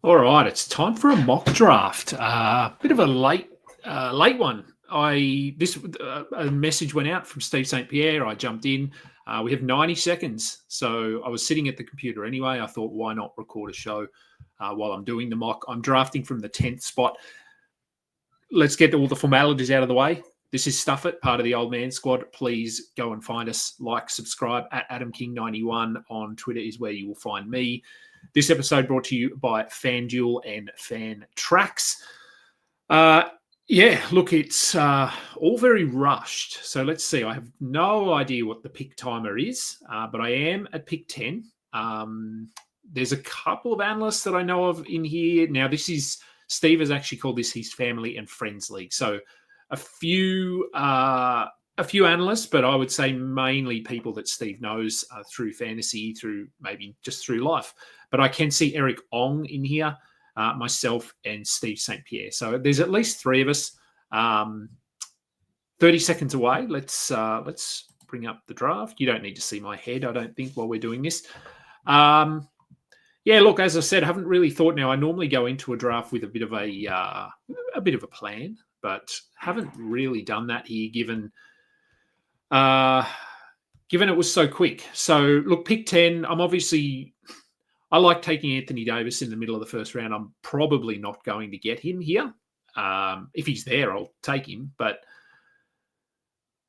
All right, it's time for a mock draft. Bit of a late one. A message went out from Steve St. Pierre. I jumped in. We have 90 seconds, so I was sitting at the computer anyway. I thought, why not record a show while I'm doing the mock? I'm drafting from the 10th spot. Let's get all the formalities out of the way. This is Stuff It, part of the Old Man Squad. Please go and find us, like, subscribe at AdamKing91 on Twitter is where you will find me. This episode brought to you by FanDuel and FanTrax. It's all very rushed. So let's see. I have no idea what the pick timer is, but I am at pick 10. There's a couple of analysts that I know of in here. Now, Steve has actually called this his family and friends league. So a few analysts, but I would say mainly people that Steve knows through fantasy, through maybe just through life. But I can see Eric Ong in here, myself, and Steve St. Pierre. So there's at least three of us. 30 seconds away. Let's bring up the draft. You don't need to see my head, I don't think, while we're doing this. Look, as I said, I haven't really thought. Now, I normally go into a draft with a bit of a plan, but haven't really done that here, given it was so quick. So, look, pick 10. I like taking Anthony Davis in the middle of the first round. I'm probably not going to get him here. If he's there, I'll take him. But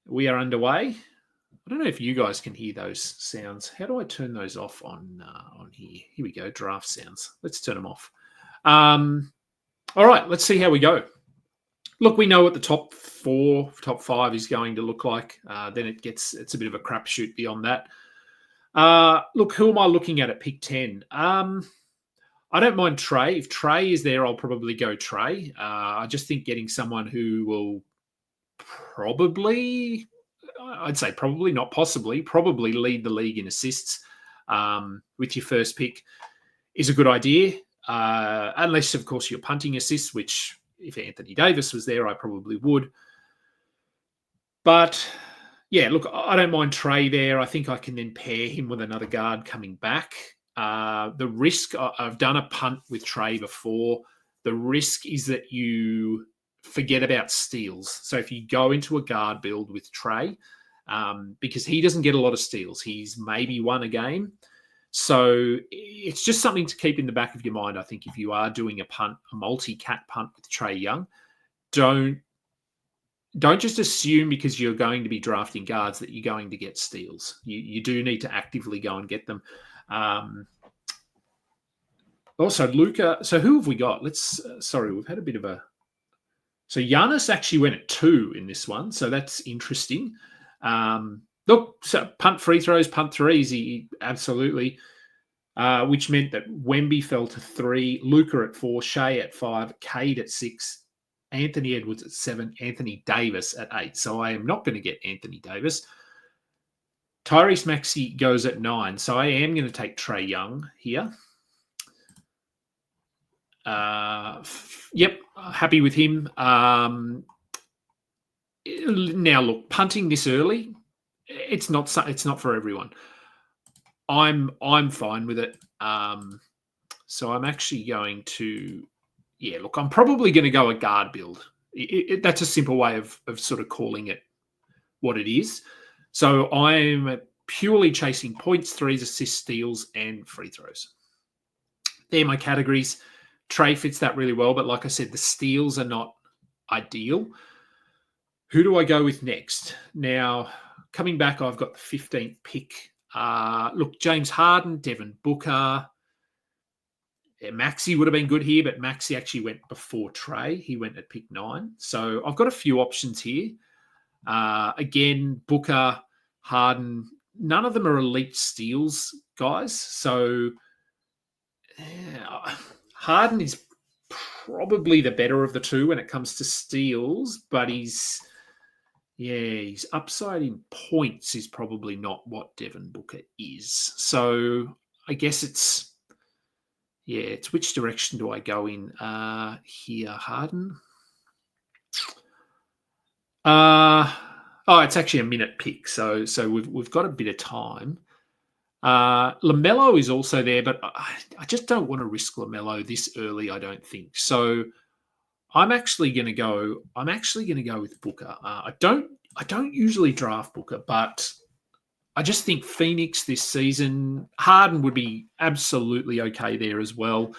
we are underway. I don't know if you guys can hear those sounds. How do I turn those off on here? Here we go, draft sounds. Let's turn them off. All right, let's see how we go. Look, we know what the top 5 is going to look like. Then it's a bit of a crapshoot beyond that. Look, who am I looking at pick 10? I don't mind Trae. If Trae is there, I'll probably go Trae. I just think getting someone who will probably lead the league in assists with your first pick is a good idea. Unless, of course, you're punting assists, which if Anthony Davis was there, I probably would. But yeah, look, I don't mind Trae there. I think I can then pair him with another guard coming back. The risk, I've done a punt with Trae before. The risk is that you forget about steals. So if you go into a guard build with Trae, because he doesn't get a lot of steals, he's maybe won a game. So it's just something to keep in the back of your mind. I think if you are doing a multi-cat punt with Trae Young, don't just assume because you're going to be drafting guards that you're going to get steals. You do need to actively go and get them. Also, Luka. So who have we got? We've had a bit of a... So Giannis actually went at 2 in this one. So that's interesting. Look, so punt free throws, punt threes, he absolutely. Which meant that Wemby fell to 3, Luka at 4, Shea at 5, Cade at 6, Anthony Edwards at 7, Anthony Davis at 8. So I am not going to get Anthony Davis. Tyrese Maxey goes at 9. So I am going to take Trae Young here. Yep, happy with him. Now, look, punting this early, it's not for everyone. I'm fine with it. So I'm actually going to... Yeah, look, I'm probably going to go a guard build. That's a simple way of sort of calling it what it is. So I'm purely chasing points, threes, assists, steals, and free throws. They're my categories. Trae fits that really well, but like I said, the steals are not ideal. Who do I go with next? Now, coming back, I've got the 15th pick. Look, James Harden, Devin Booker... Maxey would have been good here, but Maxey actually went before Trae. He went at pick 9. So I've got a few options here. Again, Booker, Harden, none of them are elite steals, guys. So Harden is probably the better of the two when it comes to steals, but his upside in points is probably not what Devin Booker is. So I guess it's which direction do I go in here, Harden? It's actually a minute pick, so we've got a bit of time. LaMelo is also there, but I just don't want to risk LaMelo this early. I don't think so. I'm actually going to go. I'm actually going to go with Booker. I don't usually draft Booker, but I just think Phoenix this season, Harden would be absolutely okay there as well.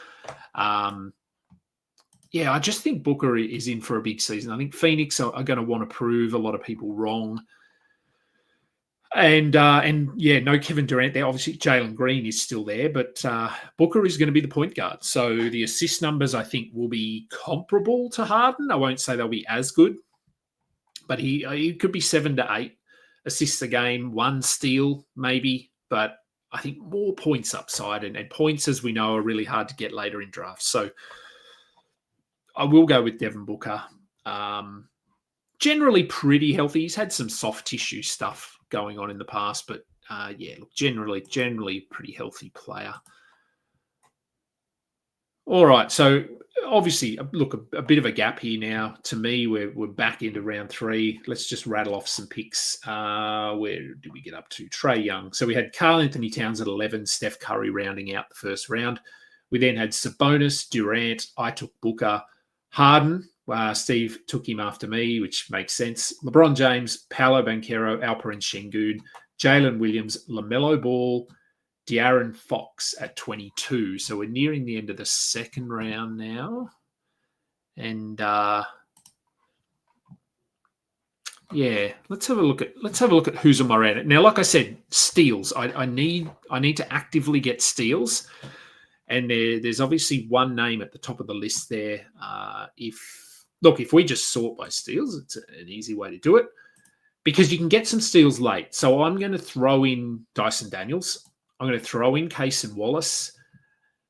Yeah, I just think Booker is in for a big season. I think Phoenix are going to want to prove a lot of people wrong. And yeah, no Kevin Durant there. Obviously, Jalen Green is still there, but Booker is going to be the point guard. So the assist numbers, I think, will be comparable to Harden. I won't say they'll be as good, but he could be 7 to 8 assists a game, 1 steal maybe, but I think more points upside, and points, as we know, are really hard to get later in drafts. So I will go with Devin Booker. Generally pretty healthy. He's had some soft tissue stuff going on in the past, but yeah, look, generally pretty healthy player. All right, so obviously, look, a bit of a gap here now. To me, we're back into round 3. Let's just rattle off some picks. Where did we get up to? Trae Young. So we had Karl Anthony Towns at 11, Steph Curry rounding out the first round. We then had Sabonis, Durant. I took Booker, Harden. Steve took him after me, which makes sense. LeBron James, Paolo Banchero, Alperen Şengün, Jalen Williams, LaMelo Ball, De'Aaron Fox at 22. So we're nearing the end of the second round now. And yeah, let's have a look at who's on my round. Now, like I said, steals. I need to actively get steals. And there's obviously one name at the top of the list there. If we just sort by steals, it's an easy way to do it because you can get some steals late. So I'm going to throw in Dyson Daniels. I'm going to throw in Cason Wallace.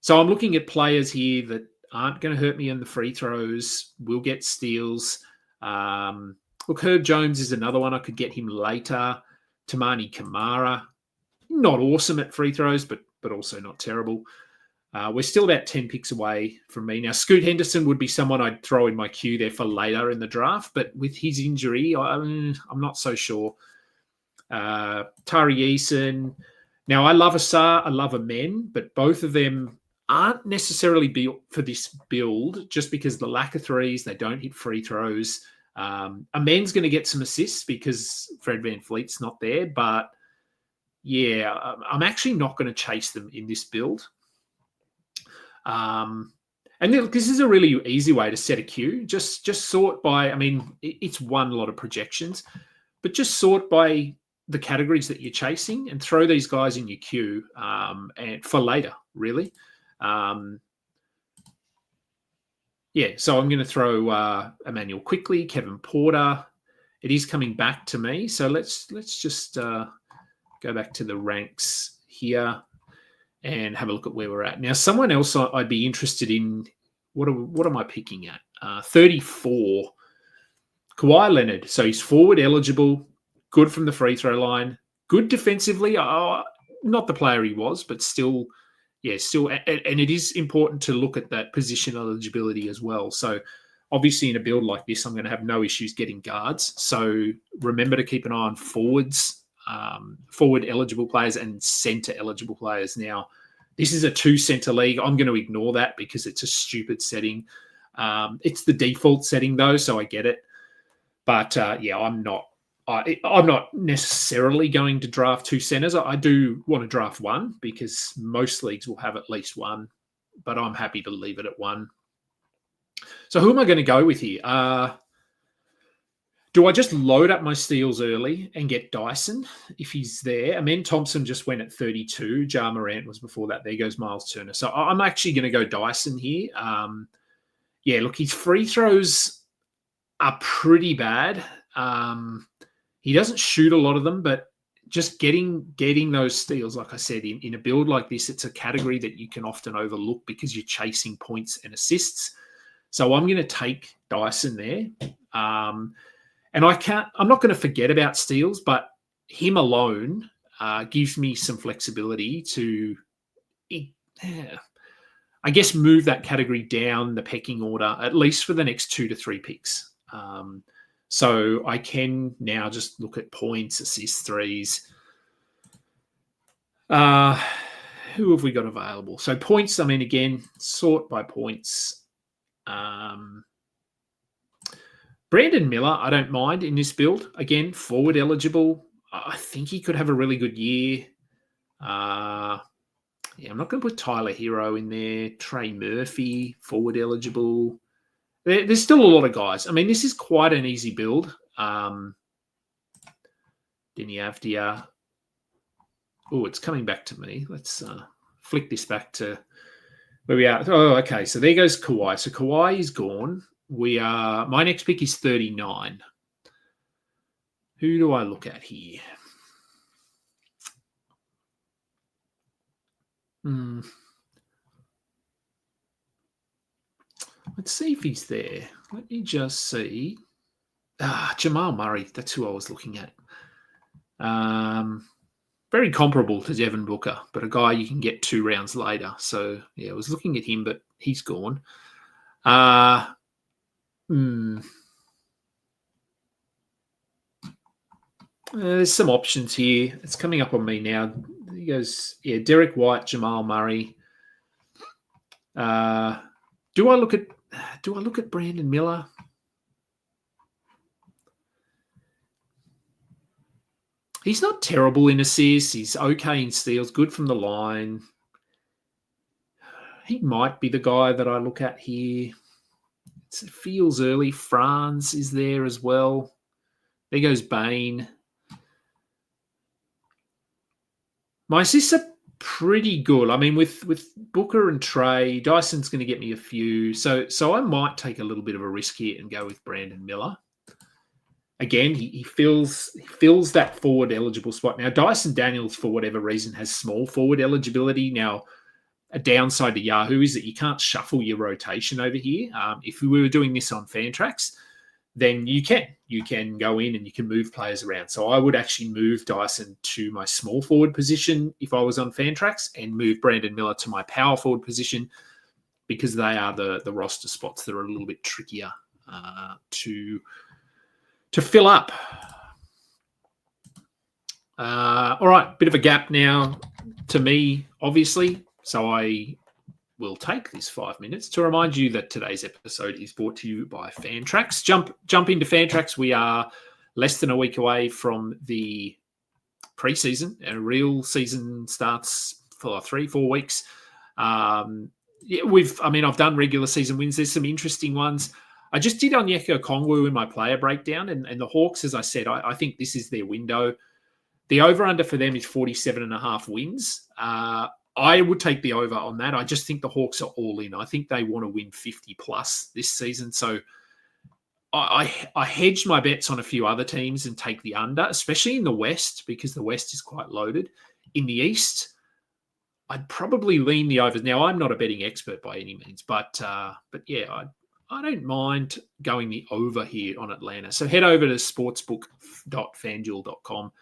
So I'm looking at players here that aren't going to hurt me in the free throws, will get steals. Look, Herb Jones is another one. I could get him later. Tamani Kamara, not awesome at free throws, but also not terrible. We're still about 10 picks away from me. Now, Scoot Henderson would be someone I'd throw in my queue there for later in the draft, but with his injury, I'm not so sure. Tari Eason. Now, I love Asar, I love Amen, but both of them aren't necessarily built for this build just because the lack of threes, they don't hit free throws. Amen's going to get some assists because Fred VanVleet's not there, but yeah, I'm actually not going to chase them in this build. And this is a really easy way to set a queue. Just sort by, I mean, it's one lot of projections, but just sort by the categories that you're chasing and throw these guys in your queue and for later, really. Yeah, so I'm going to throw Emmanuel Quickly, Kevin Porter. It is coming back to me, so let's just go back to the ranks here and have a look at where we're at. Now, someone else I'd be interested in, what am I picking at? 34. Kawhi Leonard. So he's forward eligible, good from the free throw line, good defensively. Not the player he was, but still. And it is important to look at that position eligibility as well. So obviously in a build like this, I'm going to have no issues getting guards. So remember to keep an eye on forwards, forward eligible players and center eligible players. Now, this is a 2-center league. I'm going to ignore that because it's a stupid setting. It's the default setting though, so I get it. But yeah, I'm not necessarily going to draft 2 centers. I do want to draft 1 because most leagues will have at least 1, but I'm happy to leave it at 1. So who am I going to go with here? Do I just load up my steals early and get Dyson if he's there? Amen Thompson just went at 32. Ja Morant was before that. There goes Miles Turner. So I'm actually going to go Dyson here. Yeah, look, his free throws are pretty bad. He doesn't shoot a lot of them, but just getting those steals, like I said, in a build like this, it's a category that you can often overlook because you're chasing points and assists. So I'm going to take Dyson there. And I'm not going to forget about steals, but him alone gives me some flexibility to, I guess, move that category down the pecking order, at least for the next 2 to 3 picks. So I can now just look at points, assists, threes. Uh, who have we got available? So points, I mean, again, sort by points. Brandon Miller, I don't mind in this build. Again, forward eligible. I think he could have a really good year. Yeah, I'm not going to put Tyler Hero in there. Trey Murphy, forward eligible. There's still a lot of guys. I mean, this is quite an easy build. Dini Avdia. Oh, it's coming back to me. Let's flick this back to where we are. Oh, okay. So there goes Kawhi. So Kawhi is gone. My next pick is 39. Who do I look at here? Let's see if he's there. Let me just see. Jamal Murray. That's who I was looking at. Very comparable to Devin Booker, but a guy you can get 2 rounds later. So, yeah, I was looking at him, but he's gone. There's some options here. It's coming up on me now. He goes, yeah, Derek White, Jamal Murray. Do I look at Brandon Miller? He's not terrible in assists. He's okay in steals, good from the line. He might be the guy that I look at here. It feels early. Franz is there as well. There goes Bain. My assists are pretty good. I mean, with Booker and Trae, Dyson's going to get me a few. So I might take a little bit of a risk here and go with Brandon Miller. Again, he fills that forward eligible spot. Now, Dyson Daniels, for whatever reason, has small forward eligibility. Now, a downside to Yahoo is that you can't shuffle your rotation over here. If we were doing this on Fantrax, then you can go in and you can move players around. So I would actually move Dyson to my small forward position if I was on Fantrax and move Brandon Miller to my power forward position because they are the roster spots that are a little bit trickier to fill up. All right, bit of a gap now to me, obviously. So I will take this 5 minutes to remind you that today's episode is brought to you by Fantrax. Jump into Fantrax. We are less than a week away from the preseason. A real season starts for 3-4 weeks. I've done regular season wins. There's some interesting ones. I just did Onyeka Okongwu in my player breakdown, and the Hawks, as I said, I think this is their window. The over-under for them is 47.5 wins. I would take the over on that. I just think the Hawks are all in. I think they want to win 50 plus this season. So I hedged my bets on a few other teams and take the under, especially in the West, because the West is quite loaded. In the East, I'd probably lean the overs. Now, I'm not a betting expert by any means, but yeah, I don't mind going the over here on Atlanta. So head over to sportsbook.fanduel.com,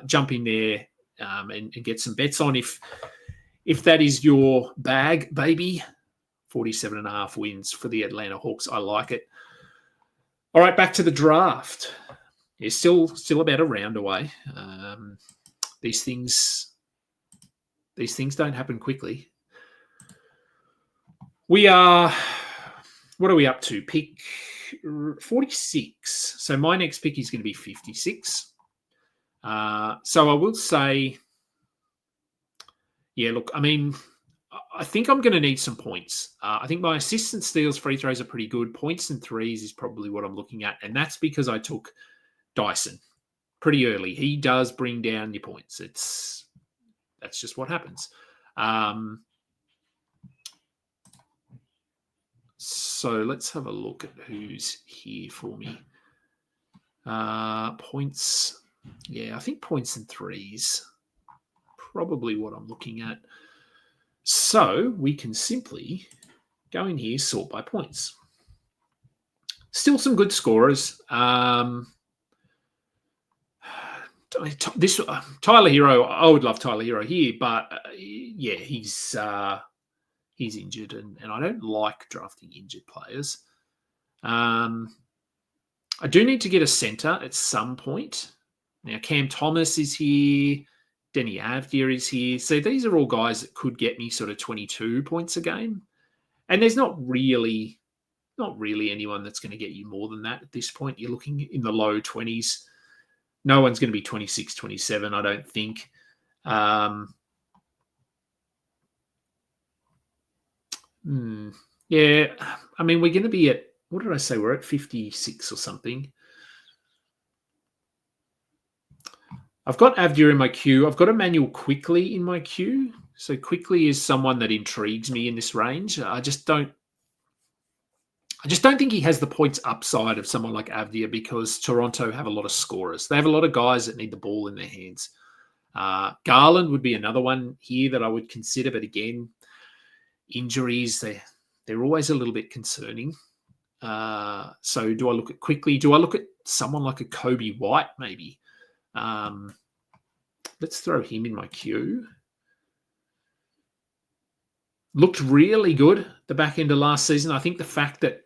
jump in there and get some bets on. If that is your bag, baby, 47.5 wins for the Atlanta Hawks. I like it. All right, back to the draft. It's still about a round away. These things don't happen quickly. What are we up to? Pick 46. So my next pick is going to be 56. So I will say, yeah, look, I mean, I think I'm going to need some points. I think my assists and steals, free throws are pretty good. Points and threes is probably what I'm looking at. And that's because I took Dyson pretty early. He does bring down your points. That's just what happens. So let's have a look at who's here for me. Points. Yeah, I think points and threes. Probably what I'm looking at. So we can simply go in here, sort by points. Still some good scorers. Tyler Hero, I would love Tyler Hero here, but yeah, he's injured, and I don't like drafting injured players. I do need to get a center at some point. Now, Cam Thomas is here. Denny Avdia is here. So these are all guys that could get me sort of 22 points a game. And there's not really anyone that's going to get you more than that at this point. You're looking in the low 20s. No one's going to be 26, 27, I don't think. Yeah, I mean, we're going to be at, what did I say? We're at 56 or something. I've got Avdia in my queue. I've got Emmanuel Quickly in my queue. So Quickly is someone that intrigues me in this range. I just don't think he has the points upside of someone like Avdia because Toronto have a lot of scorers. They have a lot of guys that need the ball in their hands. Garland would be another one here that I would consider, but again, injuries, they're always a little bit concerning. So do I look at Quickly? Do I look at someone like a Kobe White maybe? Let's throw him in my queue. Looked really good the back end of last season. I think the fact that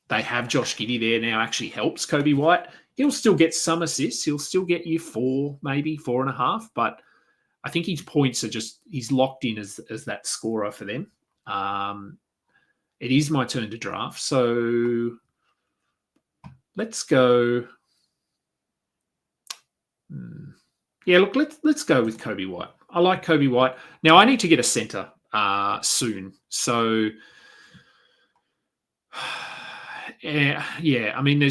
they have Josh Giddey there now actually helps Kobe White. He'll still get some assists. He'll still get you 4, maybe 4.5. But I think his points are he's locked in as that scorer for them. It is my turn to draft. So let's go. Yeah, look, let's go with Kobe White. I like Kobe White. Now, I need to get a centre soon. So, yeah, I mean,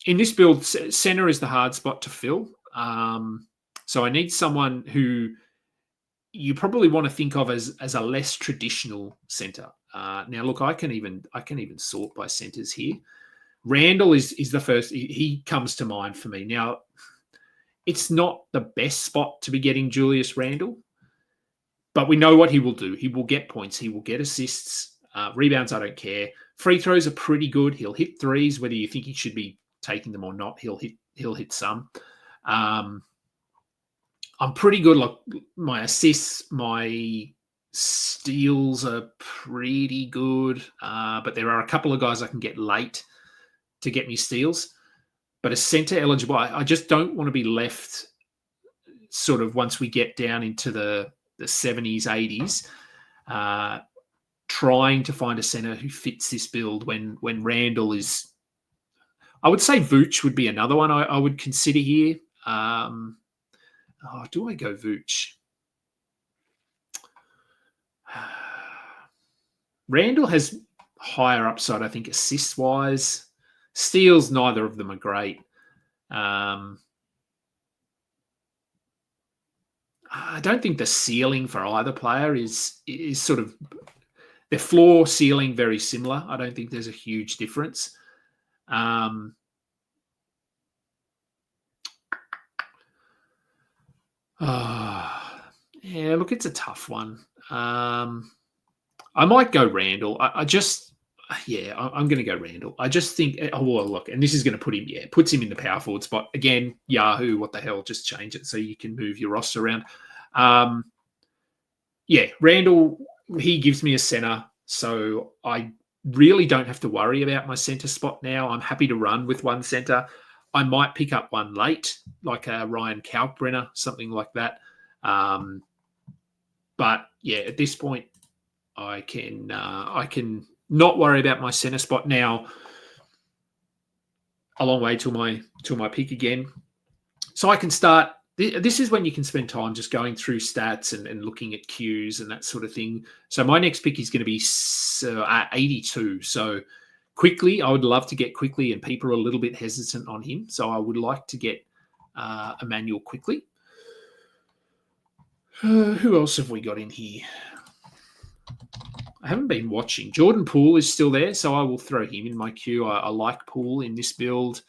in this build, centre is the hard spot to fill. So I need someone who you probably want to think of as a less traditional centre. Now, look, I can even sort by centres here. Randall is the first. He comes to mind for me. Now, it's not the best spot to be getting Julius Randle, but we know what he will do. He will get points. He will get assists. Rebounds, I don't care. Free throws are pretty good. He'll hit threes, whether you think he should be taking them or not. He'll hit some. I'm pretty good. Like my assists, my steals are pretty good, but there are a couple of guys I can get late to get me steals. But a centre eligible, I just don't want to be left sort of once we get down into the 70s, 80s, trying to find a centre who fits this build when Randall is... I would say Vooch would be another one I would consider here. Do I go Vooch? Randall has higher upside, I think, assist-wise. Steals, neither of them are great. I don't think the ceiling for either player is sort of... Their floor ceiling very similar. I don't think there's a huge difference. Yeah, look, it's a tough one. I might go Randall. I'm going to go Randall. I just think, look, and this is going to puts him in the power forward spot. Again, Yahoo, what the hell, just change it so you can move your roster around. Randall, he gives me a centre, so I really don't have to worry about my centre spot now. I'm happy to run with one centre. I might pick up one late, like a Ryan Kalkbrenner, something like that. But yeah, at this point, I can not worry about my centre spot now. A long way till my pick again, so I can start. This is when you can spend time just going through stats and looking at cues and that sort of thing. So my next pick is going to be 82. So Quickly, I would love to get Quickly, and people are a little bit hesitant on him. So I would like to get Emmanuel Quickly. Who else have we got in here? I haven't been watching. Jordan Poole is still there, so I will throw him in my queue. I like Poole in this build.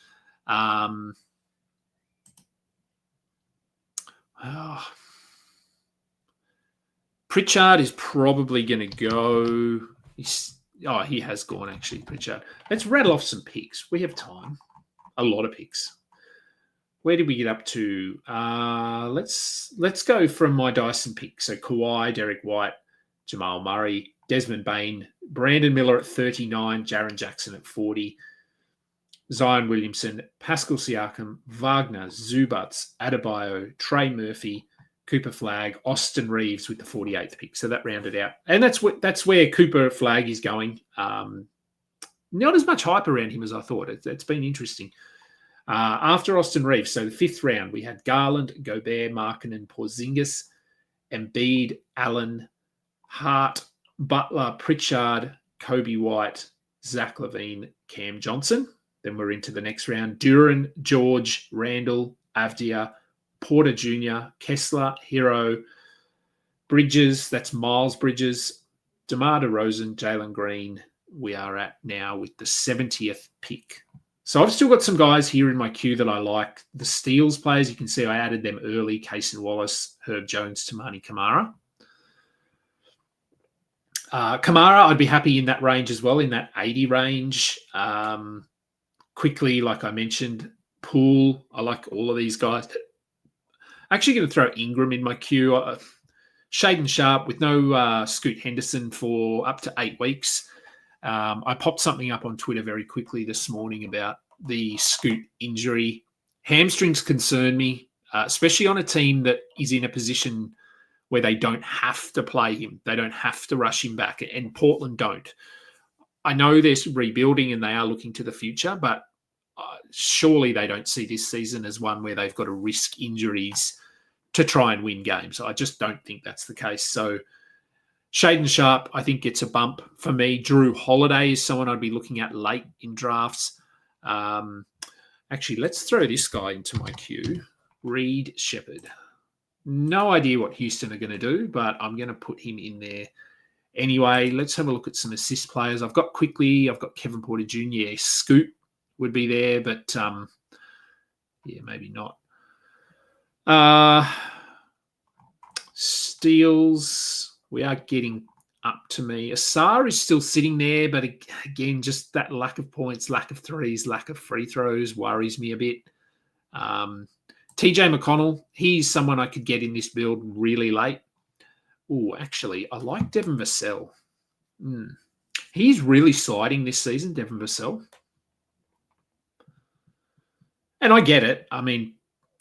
Pritchard is probably going to go. He has gone, actually, Pritchard. Let's rattle off some picks. We have time. A lot of picks. Where did we get up to? Let's go from my Dyson pick. So Kawhi, Derek White, Jamal Murray, Desmond Bain, Brandon Miller at 39, Jaren Jackson at 40, Zion Williamson, Pascal Siakam, Wagner, Zubats, Adebayo, Trey Murphy, Cooper Flagg, Austin Reeves with the 48th pick. So that rounded out. And that's where Cooper Flagg is going. Not as much hype around him as I thought. It's been interesting. After Austin Reeves, so the 5th round, we had Garland, Gobert, Markkanen, Porzingis, Embiid, Allen, Hart, Butler, Pritchard, Kobe White, Zach LaVine, Cam Johnson. Then we're into the next round. Duran, George, Randall, Avdia, Porter Jr., Kessler, Hero, Bridges, that's Miles Bridges, DeMar DeRozan, Jalen Green. We are at now with the 70th pick. So I've still got some guys here in my queue that I like. The steals players, you can see I added them early. Cason Wallace, Herb Jones, Tamani Kamara. Kamara, I'd be happy in that range as well, in that 80 range. Quickly, like I mentioned, Poole, I like all of these guys. Actually going to throw Ingram in my queue. Shaden Sharp with no Scoot Henderson for up to 8 weeks. I popped something up on Twitter very quickly this morning about the Scoot injury. Hamstrings concern me, especially on a team that is in a position where they don't have to play him. They don't have to rush him back, and Portland don't. I know they're rebuilding and they are looking to the future, but surely they don't see this season as one where they've got to risk injuries to try and win games. I just don't think that's the case. So Shaden Sharp, I think, gets a bump for me. Drew Holiday is someone I'd be looking at late in drafts. Actually, let's throw this guy into my queue. Reed Shepherd. No idea what Houston are going to do, but I'm going to put him in there. Anyway, let's have a look at some assist players. I've got Kevin Porter Jr. Scoot would be there, but yeah, maybe not. Steals, we are getting up to me. Asar is still sitting there, but again, just that lack of points, lack of threes, lack of free throws worries me a bit. TJ McConnell, he's someone I could get in this build really late. Oh, actually, I like Devin Vassell. He's really sliding this season, Devin Vassell. And I get it. I mean,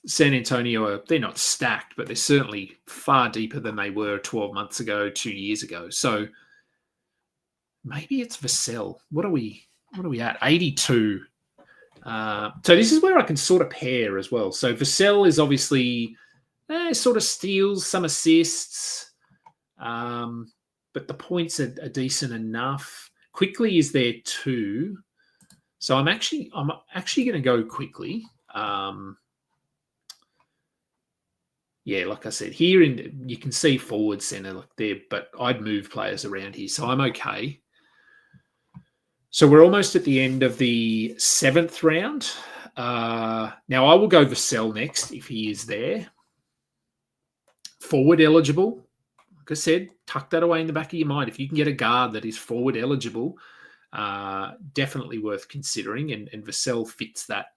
San Antonio, they're not stacked, but they're certainly far deeper than they were 12 months ago, 2 years ago. So maybe it's Vassell. What are we at? 82. So this is where I can sort of pair as well. So Vassell is obviously sort of steals, some assists, but the points are decent enough. Quickly is there too. So I'm actually going to go quickly. Yeah, like I said, here you can see forward center like there, but I'd move players around here, so I'm okay. So we're almost at the end of the 7th round. Now I will go Vassell next if he is there. Forward eligible. Like I said, tuck that away in the back of your mind. If you can get a guard that is forward eligible, definitely worth considering, and Vassell fits that.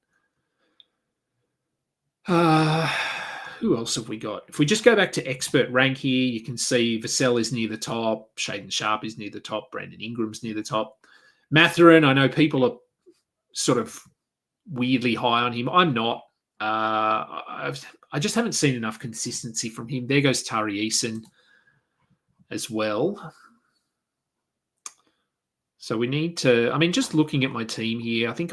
Who else have we got? If we just go back to expert rank here, you can see Vassell is near the top, Shaden Sharp is near the top, Brandon Ingram's near the top. Mathurin, I know people are sort of weirdly high on him. I'm not. I just haven't seen enough consistency from him. There goes Tari Eason as well. So we need to, just looking at my team here, I think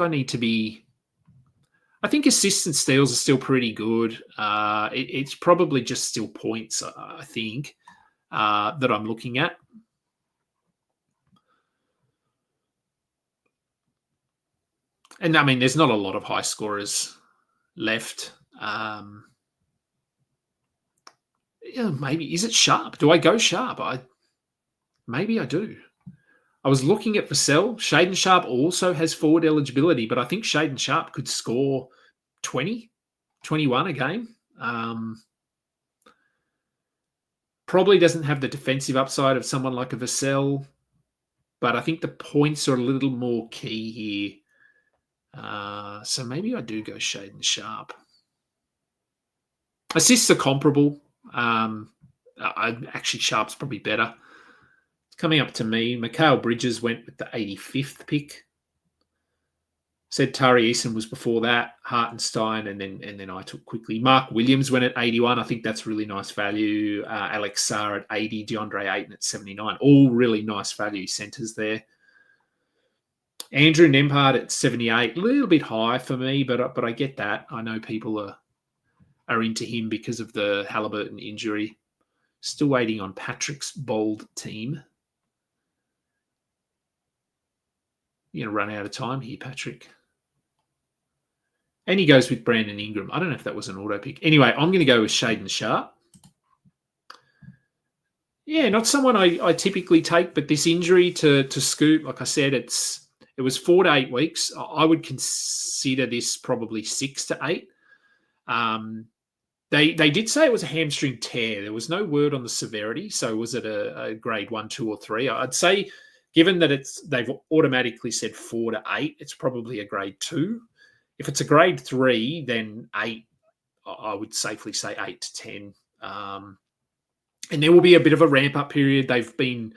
assists and steals are still pretty good. It's probably just still points, I think, that I'm looking at. And, there's not a lot of high scorers left. Maybe, is it Sharp? Do I go Sharp? Maybe I do. I was looking at Vassell. Shaden Sharp also has forward eligibility, but I think Shaden Sharp could score 20, 21 a game. Probably doesn't have the defensive upside of someone like a Vassell, but I think the points are a little more key here. So maybe I do go Shaden Sharp. Assists are comparable. Actually, Sharp's probably better. Coming up to me, Mikal Bridges went with the 85th pick. Said Tari Eason was before that, Hartenstein, and then I took quickly. Mark Williams went at 81. I think that's really nice value. Alex Sarr at 80, DeAndre Ayton at 79. All really nice value centres there. Andrew Nembhard at 78. A little bit high for me, but I get that. I know people are into him because of the Halliburton injury. Still waiting on Patrick's bold team. You're going to run out of time here, Patrick. And he goes with Brandon Ingram. I don't know if that was an auto pick. Anyway, I'm going to go with Shaden Sharp. Yeah, not someone I typically take, but this injury to Scoot, like I said, it was 4 to 8 weeks. I would consider this probably 6 to 8. They did say it was a hamstring tear. There was no word on the severity. So was it a grade 1, 2, or 3? I'd say, given that they've automatically said 4 to 8, it's probably a grade 2. If it's a grade 3, then 8, I would safely say 8 to 10. And there will be a bit of a ramp-up period. They've been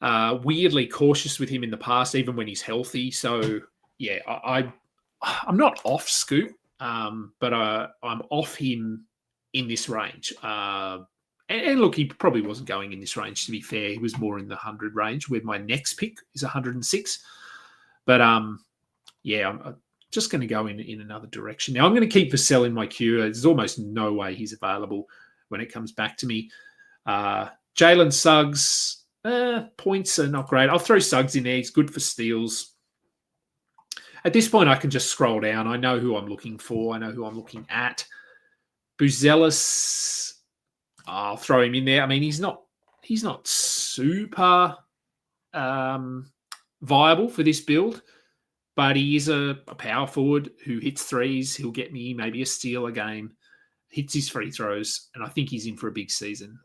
weirdly cautious with him in the past, even when he's healthy. So, yeah, I'm not off Scoot, but I'm off him in this range. And look, he probably wasn't going in this range, to be fair. He was more in the 100 range, where my next pick is 106. But, yeah, I'm just going to go in another direction. Now, I'm going to keep Vassell in my queue. There's almost no way he's available when it comes back to me. Jalen Suggs, points are not great. I'll throw Suggs in there. He's good for steals. At this point, I can just scroll down. I know who I'm looking for. I know who I'm looking at. Buzelis, I'll throw him in there. I mean, he's not super viable for this build, but he is a power forward who hits threes. He'll get me maybe a steal a game, hits his free throws, and I think he's in for a big season.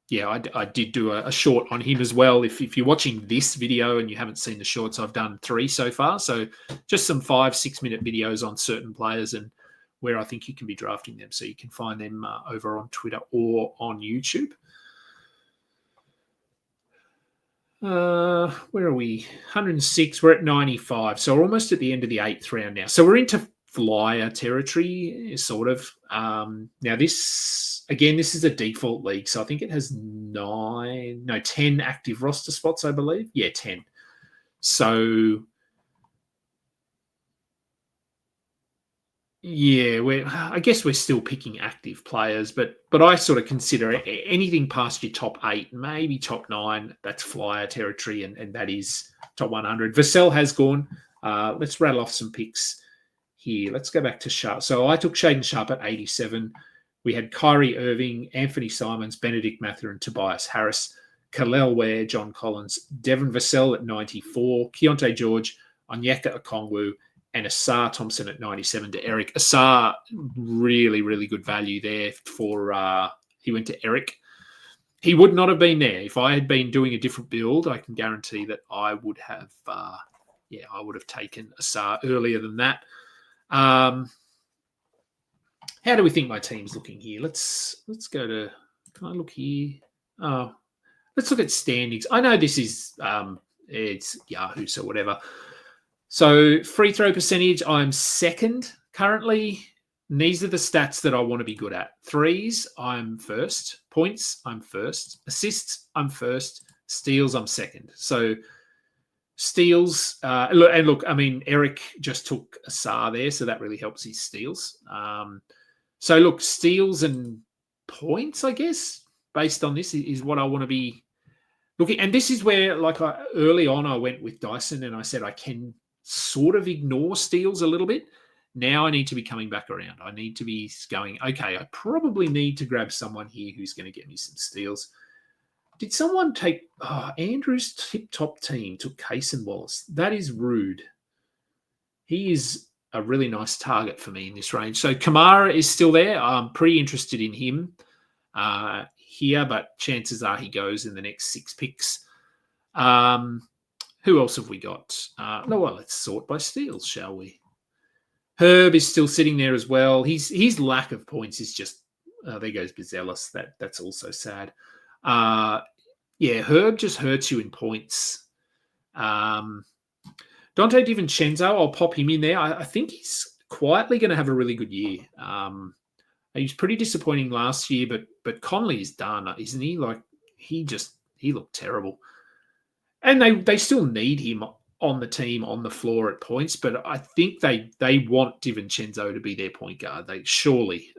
Yeah, I did do a short on him as well. If you're watching this video and you haven't seen the shorts, I've done 3 so far. So just some 5-6 minute videos on certain players and where I think you can be drafting them. So you can find them over on Twitter or on YouTube. Where are we? 106. We're at 95. So we're almost at the end of the 8th round now. So we're into flyer territory, sort of. Now this is a default league. So I think it has 10 active roster spots, I believe. Yeah, 10. So yeah, I guess we're still picking active players, but I sort of consider anything past your top 8, maybe top 9, that's flyer territory, and that is top 100. Vassell has gone. Let's rattle off some picks here. Let's go back to Sharp. So I took Shaden Sharp at 87. We had Kyrie Irving, Anthony Simons, Benedict Mather, and Tobias Harris, Kalel Ware, John Collins, Devin Vassell at 94, Keontae George, Onyeka Okongwu, and Asar Thompson at 97 to Eric. Asar, really, really good value there for he went to Eric. He would not have been there. If I had been doing a different build, I can guarantee that I would have I would have taken Asar earlier than that. How do we think my team's looking here? Let's go to, can I look here? Oh, let's look at standings. I know this is it's Yahoo, so whatever. So free throw percentage, I'm second currently. And these are the stats that I want to be good at. Threes, I'm first. Points, I'm first. Assists, I'm first. Steals, I'm second. So steals, look, I mean, Eric just took Asar there, so that really helps his steals. So look, steals and points, I guess, based on this is what I want to be looking. And this is where, like, early on, I went with Dyson and I said I can sort of ignore steals a little bit. Now I need to be coming back around. I need to be going, okay, I probably need to grab someone here who's going to get me some steals. Did someone take Andrew's top team took Cason Wallace? That is rude. He is a really nice target for me in this range. So Kamara is still there. I'm pretty interested in him here, but chances are he goes in the next 6 picks. Who else have we got? Let's sort by steals, shall we? Herb is still sitting there as well. His lack of points is just there goes Buzelis. That's also sad. Herb just hurts you in points. Dante DiVincenzo, I'll pop him in there. I think he's quietly going to have a really good year. He was pretty disappointing last year, but Conley is done, isn't he? Like he looked terrible, and they still need him on the team on the floor at points. But I think they want DiVincenzo to be their point guard. They surely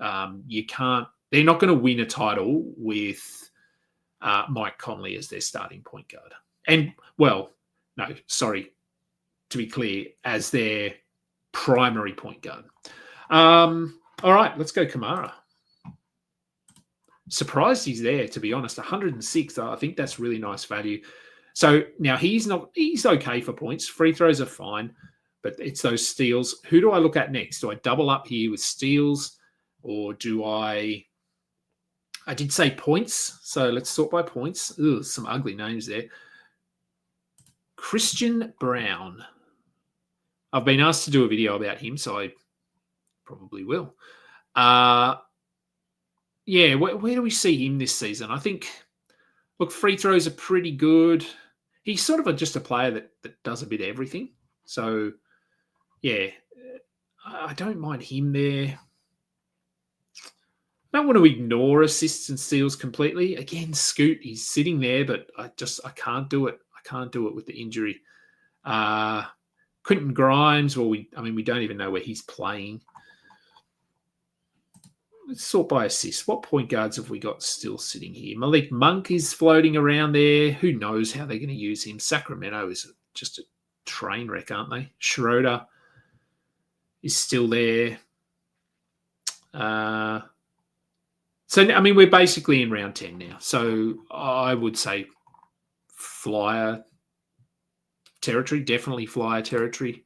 you can't. They're not going to win a title with Mike Conley as their starting point guard. And well, no, sorry, to be clear, as their primary point guard. All right, let's go Kamara. Surprised he's there, to be honest. 106, I think that's really nice value. So now he's okay for points. Free throws are fine, but it's those steals. Who do I look at next? Do I double up here with steals, or do I did say points, so let's sort by points. Ugh, some ugly names there. Christian Brown. I've been asked to do a video about him, so I probably will. Where do we see him this season? I think, look, free throws are pretty good. He's sort of just a player that does a bit of everything. So, yeah, I don't mind him there. I don't want to ignore assists and steals completely. Again, Scoot, he's sitting there, but I can't do it. I can't do it with the injury. Quentin Grimes, we don't even know where he's playing. Let's sort by assists. What point guards have we got still sitting here? Malik Monk is floating around there. Who knows how they're going to use him? Sacramento is just a train wreck, aren't they? Schroeder is still there. We're basically in round 10 now. So I would say flyer territory, definitely flyer territory.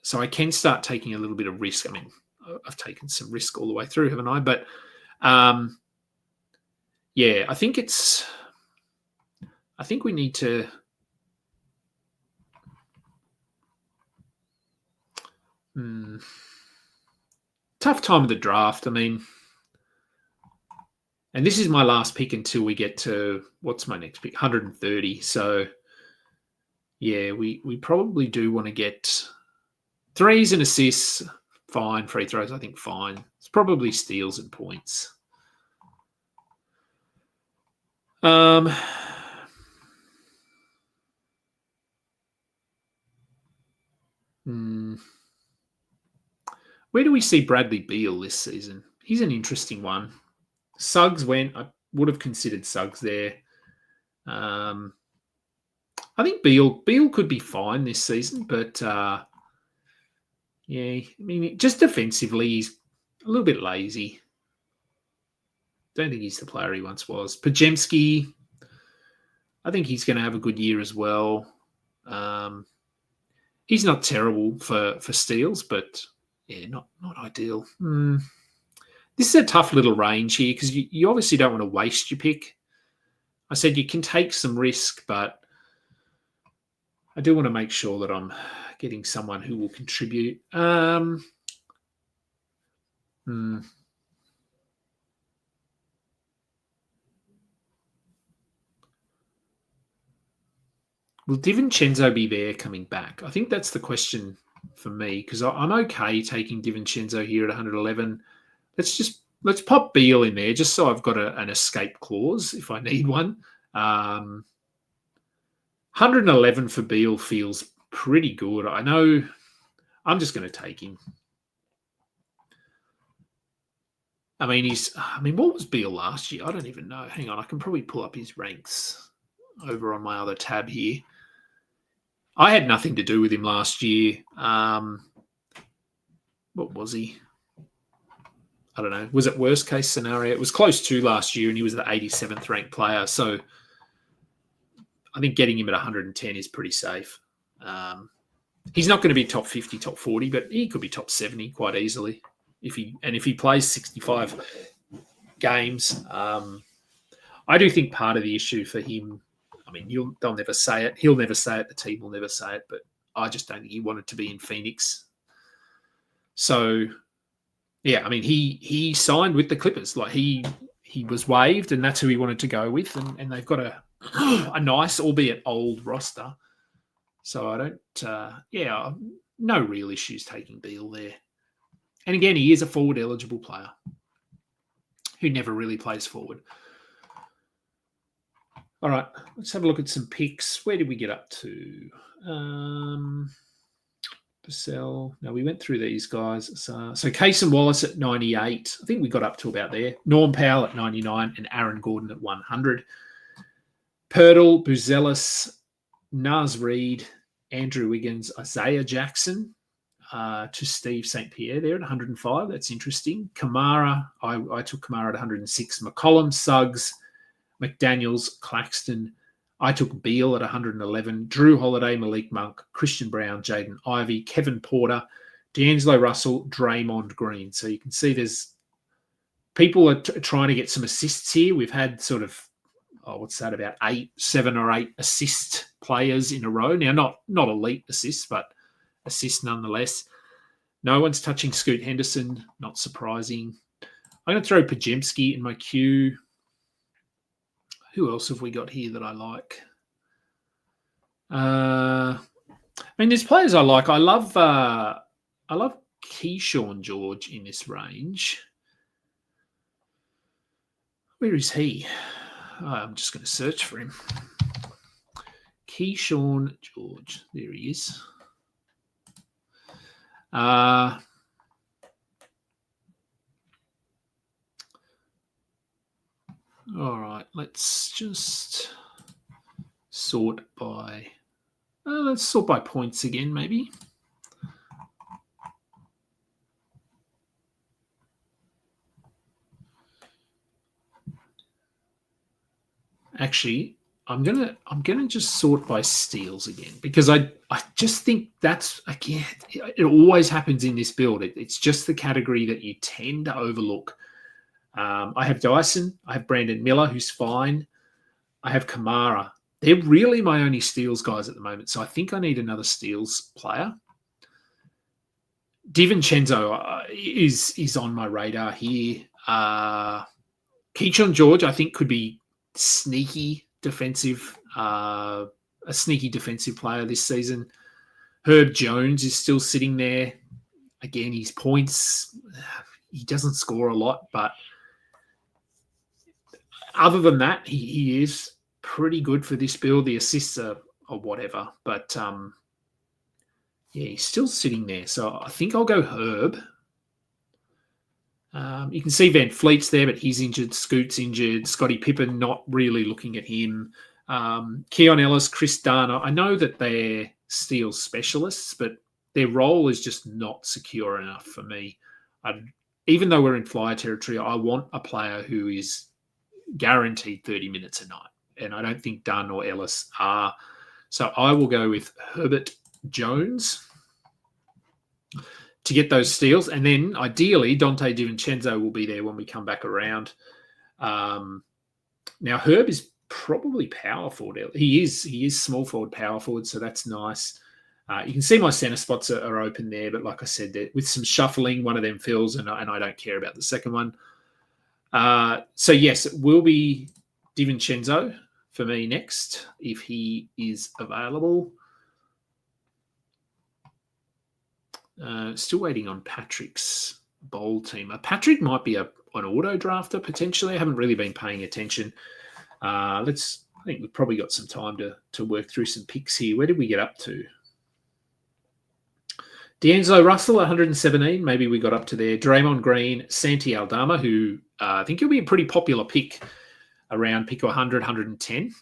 So I can start taking a little bit of risk. I mean, I've taken some risk all the way through, haven't I? But I think we need to. Tough time of the draft. I mean, and this is my last pick until we get to, what's my next pick? 130. So, yeah, we probably do want to get threes and assists. Fine. Free throws, I think fine. It's probably steals and points. Where do we see Bradley Beal this season? He's an interesting one. Suggs went. I would have considered Suggs there. I think Beal could be fine this season, but just defensively, he's a little bit lazy. Don't think he's the player he once was. Pajemski, I think he's going to have a good year as well. He's not terrible for steals, but yeah, not ideal. This is a tough little range here because you obviously don't want to waste your pick. I said you can take some risk, but I do want to make sure that I'm getting someone who will contribute. Will DiVincenzo be there coming back? I think that's the question for me because I'm okay taking DiVincenzo here at 111. Let's pop Beal in there just so I've got an escape clause if I need one. 111 for Beal feels pretty good. I know I'm just going to take him. I mean, what was Beal last year? I don't even know. Hang on, I can probably pull up his ranks over on my other tab here. I had nothing to do with him last year. What was he? I don't know. Was it worst case scenario? It was close to last year, and he was the 87th ranked player. So I think getting him at 110 is pretty safe. He's not going to be top 50, top 40, but he could be top 70 quite easily if he plays 65 games. I do think part of the issue for him, I mean, they'll never say it. He'll never say it. The team will never say it. But I just don't think he wanted to be in Phoenix. So, yeah, I mean, he signed with the Clippers. Like he was waived, and that's who he wanted to go with. And they've got a a nice, albeit old roster. So I don't, no real issues taking Beal there. And again, he is a forward eligible player who never really plays forward. All right, let's have a look at some picks. Where did we get up to? Purcell. No, we went through these guys. So Case and Wallace at 98. I think we got up to about there. Norm Powell at 99 and Aaron Gordon at 100. Pirtle, Buzelis, Naz Reid, Andrew Wiggins, Isaiah Jackson to Steve St. Pierre there at 105. That's interesting. Kamara, I took Kamara at 106. McCollum, Suggs, McDaniels, Claxton. I took Beal at 111. Drew Holiday, Malik Monk, Christian Brown, Jaden Ivey, Kevin Porter, D'Angelo Russell, Draymond Green. So you can see there's people are trying to get some assists here. We've had sort of, about 7 or 8 assist players in a row. Now, not elite assists, but assists nonetheless. No one's touching Scoot Henderson. Not surprising. I'm going to throw Pajemski in my queue. Who else have we got here that I like? There's players I like. I love Keyshawn George in this range. Where is he? I'm just going to search for him. Keyshawn George. There he is. All right, let's just sort by points again, maybe. Actually, I'm gonna just sort by steals again, because I just think that's, again, it always happens in this build. It's just the category that you tend to overlook. I have Dyson. I have Brandon Miller, who's fine. I have Kamara. They're really my only steals guys at the moment, so I think I need another steals player. DiVincenzo is on my radar here. Keyshawn George, I think, could be a sneaky defensive player this season. Herb Jones is still sitting there. Again, his points, he doesn't score a lot, but other than that, he is pretty good for this build. The assists are whatever, but he's still sitting there. So I think I'll go Herb. You can see Van Fleet's there, but he's injured. Scoot's injured. Scottie Pippen, not really looking at him. Keon Ellis, Chris Darner. I know that they're steal specialists, but their role is just not secure enough for me. Even though we're in flyer territory, I want a player who is guaranteed 30 minutes a night, and I don't think Dunn or Ellis are. So I will go with Herbert Jones to get those steals, and then ideally Dante DiVincenzo will be there when we come back around. Now Herb is probably power forward. He is small forward, power forward, so that's nice. You can see my centre spots are open there, but like I said, with some shuffling, one of them fills, and I don't care about the second one. So yes, it will be DiVincenzo for me next if he is available. Still waiting on Patrick's bowl team. Patrick might be an auto drafter potentially. I haven't really been paying attention. I think we've probably got some time to work through some picks here. Where did we get up to? D'Angelo Russell, 117. Maybe we got up to there. Draymond Green, Santi Aldama, who I think he'll be a pretty popular pick around pick 100, 110,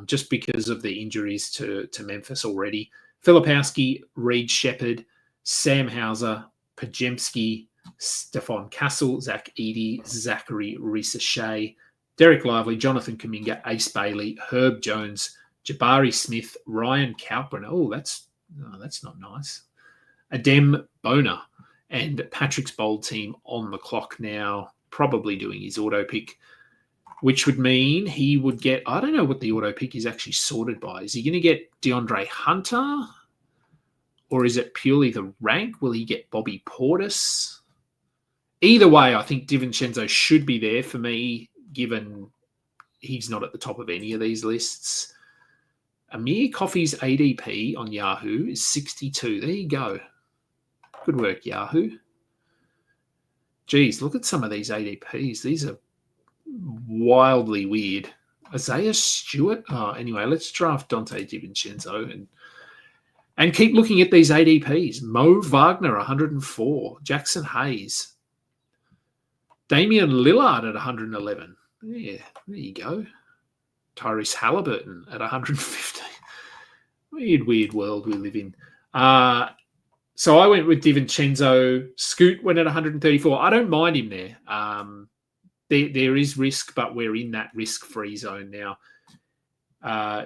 just because of the injuries to Memphis already. Filipowski, Reed Shepherd, Sam Hauser, Pajemski, Stephon Castle, Zach Edey, Zachary Risa-Shea, Derek Lively, Jonathan Kuminga, Ace Bailey, Herb Jones, Jabari Smith, Ryan Kalpern. Oh, that's not nice. Adem Bona, and Patrick's bold team on the clock now, probably doing his auto pick, which would mean he would get, I don't know what the auto pick is actually sorted by. Is he going to get DeAndre Hunter? Or is it purely the rank? Will he get Bobby Portis? Either way, I think DiVincenzo should be there for me, given he's not at the top of any of these lists. Amir Coffey's ADP on Yahoo is 62. There you go. Good work, Yahoo. Geez, look at some of these ADPs. These are wildly weird. Isaiah Stewart. Oh, anyway, let's draft Dante DiVincenzo and keep looking at these ADPs. Mo Wagner, 104. Jackson Hayes. Damian Lillard at 111. Yeah, there you go. Tyrese Halliburton at 150. Weird world we live in. So I went with DiVincenzo. Scoot went at 134. I don't mind him there. There is risk, but we're in that risk-free zone now.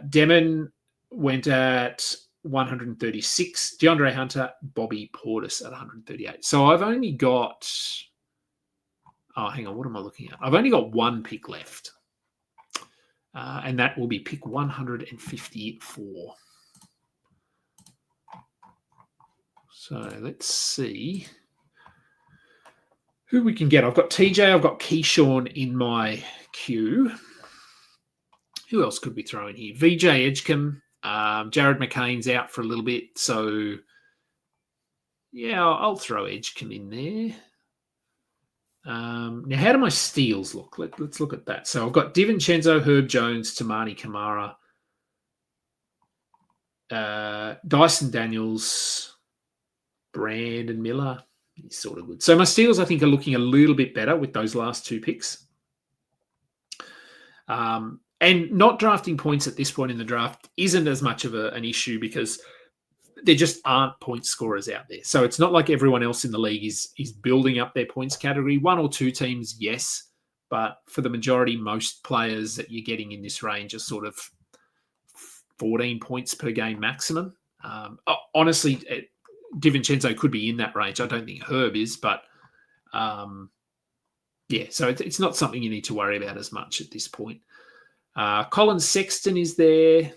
Demon went at 136. DeAndre Hunter, Bobby Portis at 138. So I've only got... Oh, hang on. What am I looking at? I've only got one pick left. And that will be pick 154. So let's see who we can get. I've got TJ. I've got Keyshawn in my queue. Who else could we throw in here? VJ Edgecombe. Jared McCain's out for a little bit. So, yeah, I'll throw Edgecombe in there. Now, how do my steals look? Let's look at that. So I've got DiVincenzo, Herb Jones, Tamani Kamara, Dyson Daniels, Brandon Miller. He's sort of good. So my steals, I think, are looking a little bit better with those last two picks. And not drafting points at this point in the draft isn't as much of an issue because there just aren't point scorers out there. So it's not like everyone else in the league is building up their points category. One or two teams, yes. But for the majority, most players that you're getting in this range are sort of 14 points per game maximum. Honestly, DiVincenzo could be in that range. I don't think Herb is, but yeah, so it's not something you need to worry about as much at this point. Colin Sexton is there.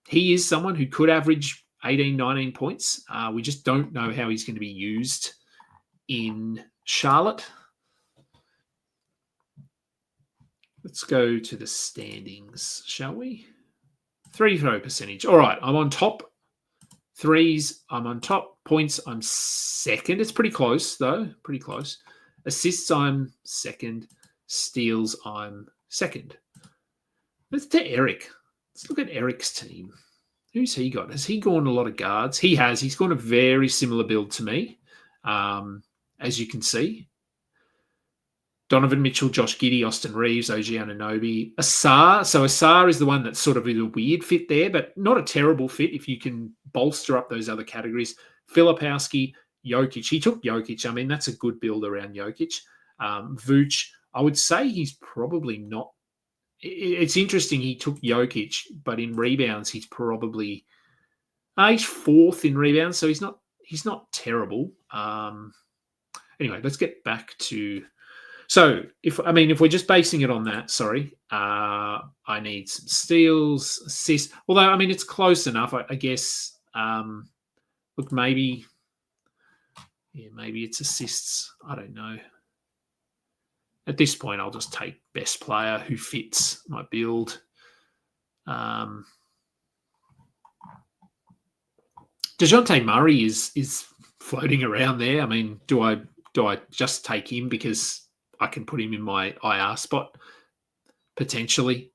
He is someone who could average 18, 19 points. We just don't know how he's going to be used in Charlotte. Let's go to the standings, shall we? Free throw percentage. All right, I'm on top. Threes, I'm on top. Points, I'm second. It's pretty close, though. Pretty close. Assists, I'm second. Steals, I'm second. Let's to Eric. Let's look at Eric's team. Who's he got? Has he gone a lot of guards? He has. He's gone a very similar build to me, as you can see. Donovan Mitchell, Josh Giddey, Austin Reeves, OG Anunoby. Asar. So Asar is the one that's sort of a weird fit there, but not a terrible fit if you can bolster up those other categories. Filipowski, Jokic. He took Jokic. I mean, that's a good build around Jokic. Vooch. I would say he's probably not. It's interesting he took Jokic, but in rebounds, he's probably he's fourth in rebounds, so he's not terrible. Anyway, let's get back to... So, if we're just basing it on that, I need some steals, assists. Although, I mean, it's close enough, I guess. Look, maybe it's assists. I don't know. At this point, I'll just take best player who fits my build. DeJounte Murray is floating around there. I mean, do I just take him because I can put him in my IR spot? Potentially.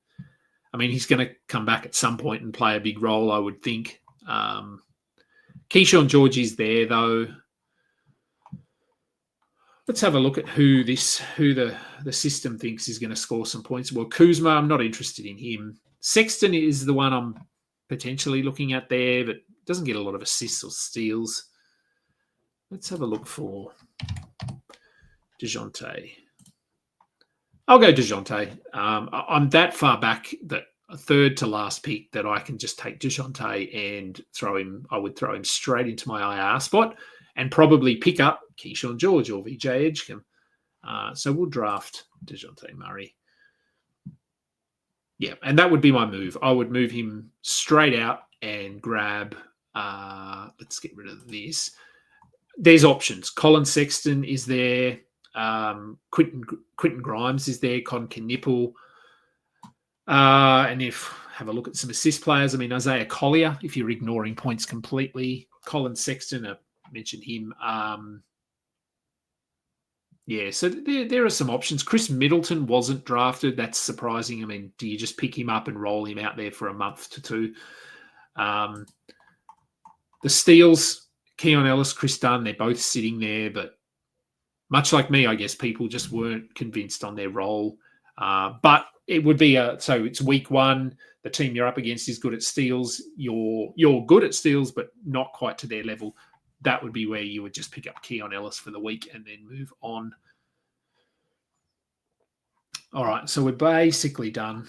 I mean, he's going to come back at some point and play a big role, I would think. Keyshawn George is there, though. Let's have a look at who the system thinks is going to score some points. Well, Kuzma, I'm not interested in him. Sexton is the one I'm potentially looking at there, but doesn't get a lot of assists or steals. Let's have a look for DeJounte. I'll go DeJounte. I'm that far back that third to last pick that I can just take DeJounte and throw him. I would throw him straight into my IR spot and probably pick up Keyshawn George or VJ Edgecombe. So we'll draft DeJounte Murray. Yeah, and that would be my move. I would move him straight out and grab... let's get rid of this. There's options. Colin Sexton is there. Quentin Grimes is there. Con Knipple. And if have a look at some assist players, I mean, Isaiah Collier, if you're ignoring points completely, Colin Sexton, I mentioned him. Yeah, so there are some options. Chris Middleton wasn't drafted. That's surprising. I mean, do you just pick him up and roll him out there for a month to two? The Steels, Keon Ellis, Chris Dunn, they're both sitting there, but much like me, I guess people just weren't convinced on their role. But it would be so it's week one. The team you're up against is good at steals. You're good at steals, but not quite to their level. That would be where you would just pick up Keon Ellis for the week and then move on. All right, so we're basically done.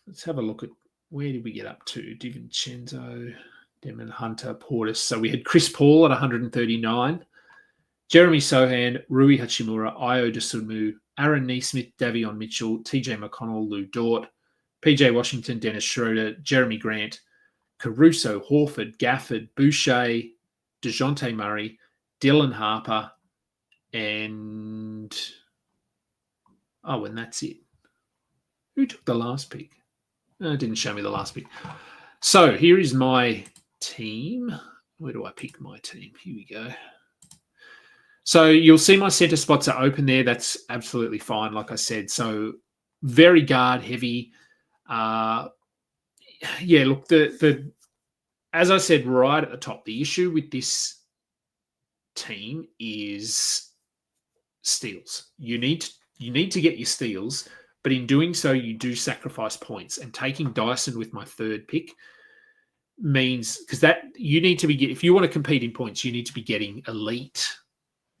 Let's have a look at where did we get up to? DiVincenzo, Demon Hunter, Portis. So we had Chris Paul at 139. Jeremy Sohan, Rui Hachimura, Io DeSumu, Aaron Neesmith, Davion Mitchell, TJ McConnell, Lou Dort, PJ Washington, Dennis Schroeder, Jeremy Grant, Caruso, Horford, Gafford, Boucher, DeJounte Murray, Dylan Harper, and that's it. Who took the last pick? It didn't show me the last pick. So here is my team. Where do I pick my team? Here we go. So you'll see my center spots are open there. That's absolutely fine, like I said. So very guard heavy. Look, the as I said right at the top, the issue with this team is steals. You need to get your steals, but in doing so, you do sacrifice points. And taking Dyson with my third pick means because that you need to be if you want to compete in points, you need to be getting elite,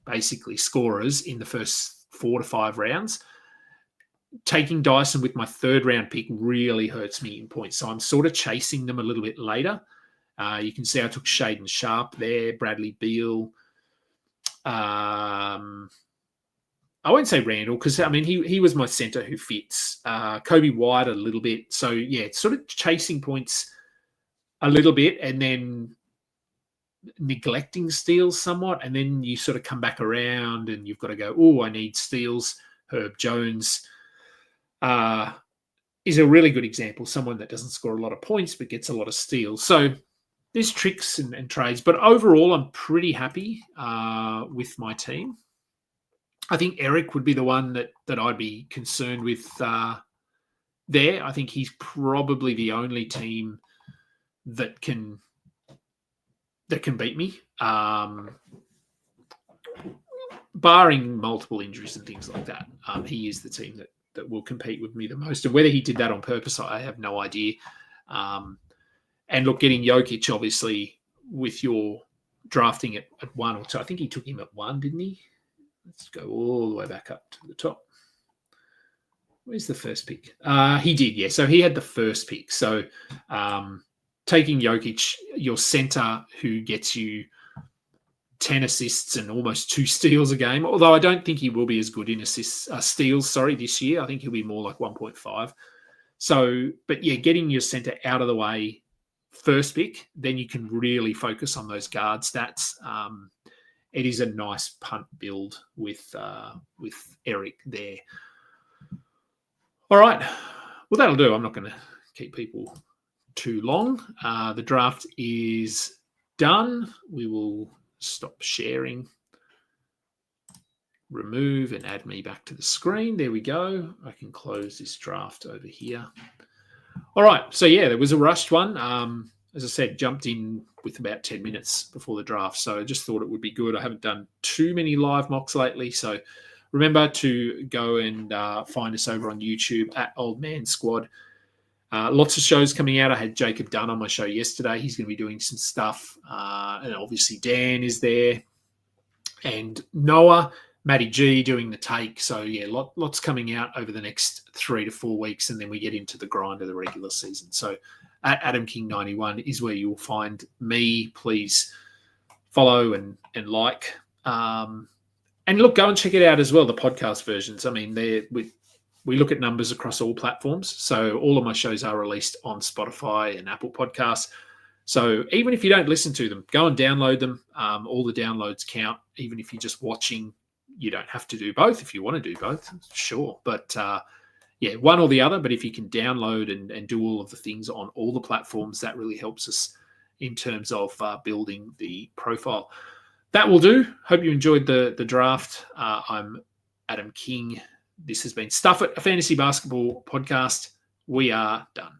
basically scorers in the first 4 to 5 rounds. Taking Dyson with my third round pick really hurts me in points. So I'm sort of chasing them a little bit later. You can see I took Shaden Sharp there, Bradley Beal. I won't say Randall because, I mean, he was my center who fits. Kobe White a little bit. So, yeah, it's sort of chasing points a little bit and then neglecting steals somewhat. And then you sort of come back around and you've got to go, I need steals. Herb Jones is a really good example, someone that doesn't score a lot of points but gets a lot of steals. So there's tricks and trades. But overall, I'm pretty happy with my team. I think Eric would be the one that I'd be concerned with there. I think he's probably the only team that can beat me, barring multiple injuries and things like that. He is the team that will compete with me the most. And whether he did that on purpose, I have no idea. And look, getting Jokic, obviously, with your drafting at 1 or 2, I think he took him at 1, didn't he? Let's go all the way back up to the top. Where's the first pick? He did, yeah. So he had the first pick. So taking Jokic, your center who gets you 10 assists and almost 2 steals a game, although I don't think he will be as good in steals, this year. I think he'll be more like 1.5. So, but yeah, getting your center out of the way first pick, then you can really focus on those guard stats. It is a nice punt build with Eric there. All right. Well, that'll do. I'm not going to keep people too long. The draft is done. We will stop sharing, remove, and add me back to the screen. There we go. I can close this draft over here. All right. So, yeah, there was a rushed one. As I said, jumped in with about 10 minutes before the draft. So I just thought it would be good. I haven't done too many live mocks lately. So remember to go and find us over on YouTube at Old Man Squad. Lots of shows coming out. I had Jacob Dunn on my show yesterday. He's going to be doing some stuff. And obviously Dan is there. And Noah, Matty G doing the take. So, yeah, lots coming out over the next 3 to 4 weeks. And then we get into the grind of the regular season. So at Adam King 91 is where you'll find me. Please follow and like. And look, go and check it out as well, the podcast versions. I mean, we look at numbers across all platforms. So all of my shows are released on Spotify and Apple Podcasts. So even if you don't listen to them, go and download them. All the downloads count. Even if you're just watching, you don't have to do both. If you want to do both, sure. But yeah, one or the other. But if you can download and do all of the things on all the platforms, that really helps us in terms of building the profile. That will do. Hope you enjoyed the draft. I'm Adam King. This has been Stuff It, a fantasy basketball podcast. We are done.